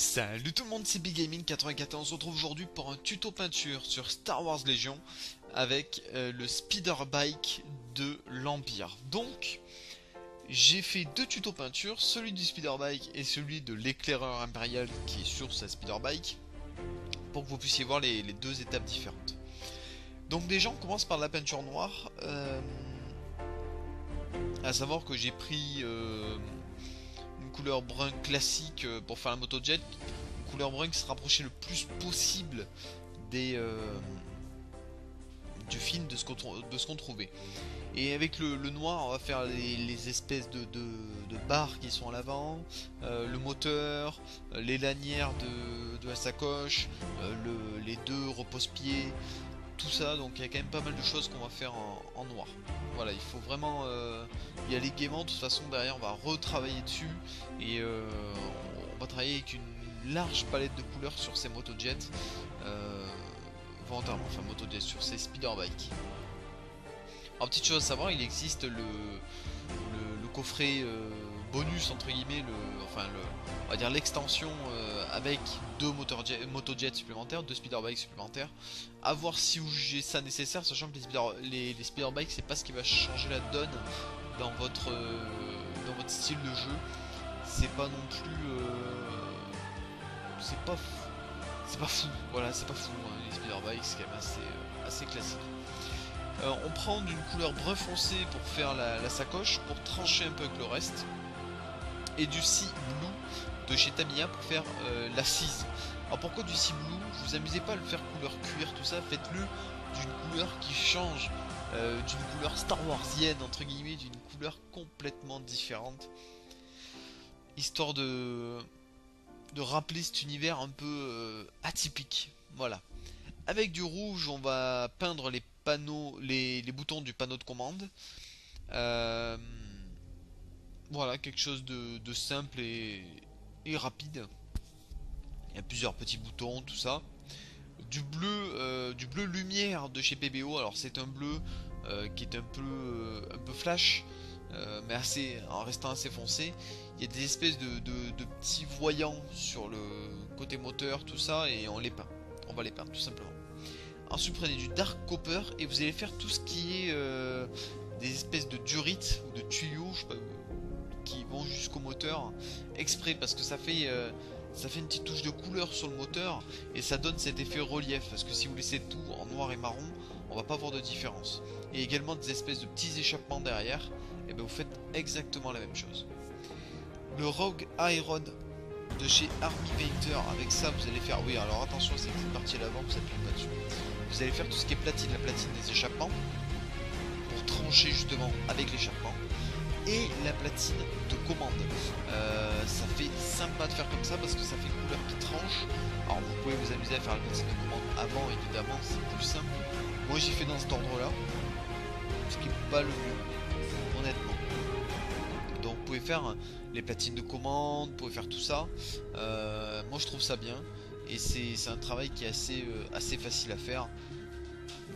Salut tout le monde, c'est BigGaming94. On se retrouve aujourd'hui pour un tuto peinture sur Star Wars Légion avec le speeder bike de l'Empire. Donc, j'ai fait deux tutos peinture, celui du speeder bike et celui de l'éclaireur impérial qui est sur sa speeder bike, pour que vous puissiez voir les deux étapes différentes. Donc déjà, on commence par la peinture noire, à savoir que j'ai pris une couleur brun classique pour faire la motojet, une couleur brun qui se rapprochait le plus possible des, du film de ce qu'on trouvait. Et avec le noir, on va faire les espèces de barres qui sont à l'avant, le moteur, les lanières de la sacoche, les deux repose-pieds, tout ça. Donc il y a quand même pas mal de choses qu'on va faire en noir. Voilà, il faut vraiment y aller gaiement. De toute façon, derrière, on va retravailler dessus et on va travailler avec une large palette de couleurs sur ces motojets, volontairement, enfin motojets, sur ces speeder bikes. Alors, petite chose à savoir, il existe le coffret bonus entre guillemets, on va dire l'extension avec deux motojets supplémentaires, deux speederbikes supplémentaires. À voir si vous jugez ça nécessaire, sachant que les speederbikes c'est pas ce qui va changer la donne dans dans votre style de jeu. C'est pas non plus, c'est pas fou. Voilà, c'est pas fou. Hein, les speederbikes c'est quand même assez classique. On prend d'une couleur brun foncé pour faire la sacoche, pour trancher un peu avec le reste. Et du Sea Blue de chez Tamiya pour faire l'assise. Alors pourquoi du Sea Blue? Vous amusez pas à le faire couleur cuir, tout ça. Faites-le d'une couleur qui change, d'une couleur Star Warsienne, entre guillemets, d'une couleur complètement différente. Histoire de rappeler cet univers un peu atypique. Voilà. Avec du rouge, on va peindre les panneaux, les boutons du panneau de commande. Euh, voilà, quelque chose de simple et rapide. Il y a plusieurs petits boutons, tout ça. Du bleu lumière de chez PBO. Alors c'est un bleu qui est un peu flash, mais en restant assez foncé. Il y a des espèces de petits voyants sur le côté moteur, tout ça, et on les peint. On va les peindre tout simplement. Ensuite, prenez du Dark Copper et vous allez faire tout ce qui est des espèces de durites ou de tuyaux, je sais pas, qui vont jusqu'au moteur, exprès parce que ça fait une petite touche de couleur sur le moteur et ça donne cet effet relief. Parce que si vous laissez tout en noir et marron, on va pas voir de différence. Et également des espèces de petits échappements derrière, et bien vous faites exactement la même chose. Le Rogue Iron de chez Army Painter, avec ça vous allez faire, oui alors attention, c'est cette partie à l'avant, vous appuyez pas dessus. Vous allez faire tout ce qui est platine, la platine des échappements, pour trancher justement avec l'échappement, et la platine de commande. Ça fait sympa de faire comme ça parce que ça fait une couleur qui tranche. Alors vous pouvez vous amuser à faire la platine de commande avant, évidemment, c'est plus simple. Moi j'ai fait dans cet ordre là, ce qui est pas le mieux, honnêtement. Donc vous pouvez faire les platines de commande, vous pouvez faire tout ça. Moi je trouve ça bien. Et c'est un travail qui est assez facile à faire.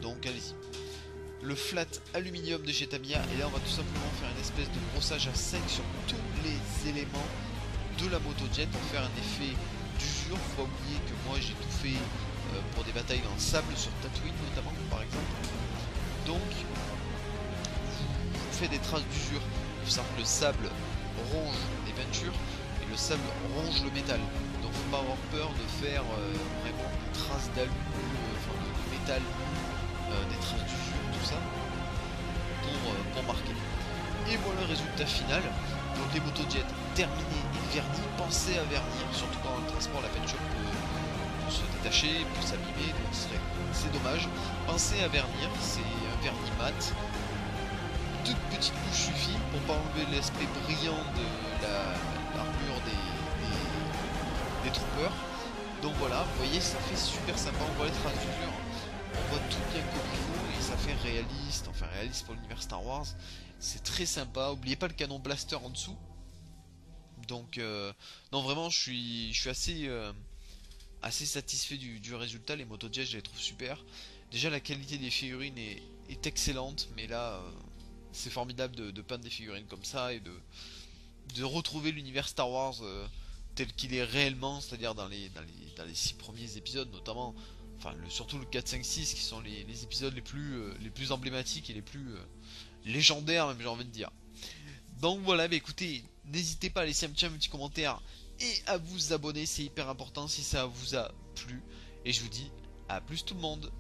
Donc allez-y. Le flat aluminium de chez Tamiya. Et là on va tout simplement faire une espèce de brossage à sec sur tous les éléments de la motojet pour faire un effet d'usure. Faut pas oublier que moi j'ai tout fait pour des batailles dans le sable sur Tatooine notamment par exemple. Donc vous faites des traces d'usure. Il faut savoir que le sable ronge les peintures et le sable ronge le métal. Donc faut pas avoir peur de faire vraiment des traces d'alu, enfin de métal, des traces d'usure, tout ça, pour marquer. Et voilà le résultat final. Donc les motojets terminés et vernis. Pensez à vernir, surtout quand le transport la peinture peut se détacher, peut s'abîmer, donc c'est dommage. Pensez à vernir, c'est un vernis mat. Toute petite couche suffit pour pas enlever l'aspect brillant de l'armure des troopers. Donc voilà, vous voyez, ça fait super sympa, on voit les traces d'usure, on voit tout bien comme il faut et ça fait réaliste, enfin réaliste pour l'univers Star Wars. C'est très sympa, oubliez pas le canon blaster en dessous. Donc non vraiment je suis assez satisfait du résultat, les motojets je les trouve super. Déjà la qualité des figurines est excellente, mais là c'est formidable de peindre des figurines comme ça et de retrouver l'univers Star Wars tel qu'il est réellement, c'est-à-dire dans les 6 premiers épisodes notamment, enfin surtout le 4, 5, 6 qui sont les épisodes les plus emblématiques et les plus légendaires même j'ai envie de dire. Donc voilà, bah écoutez, n'hésitez pas à laisser un petit commentaire et à vous abonner, c'est hyper important si ça vous a plu. Et je vous dis à plus tout le monde.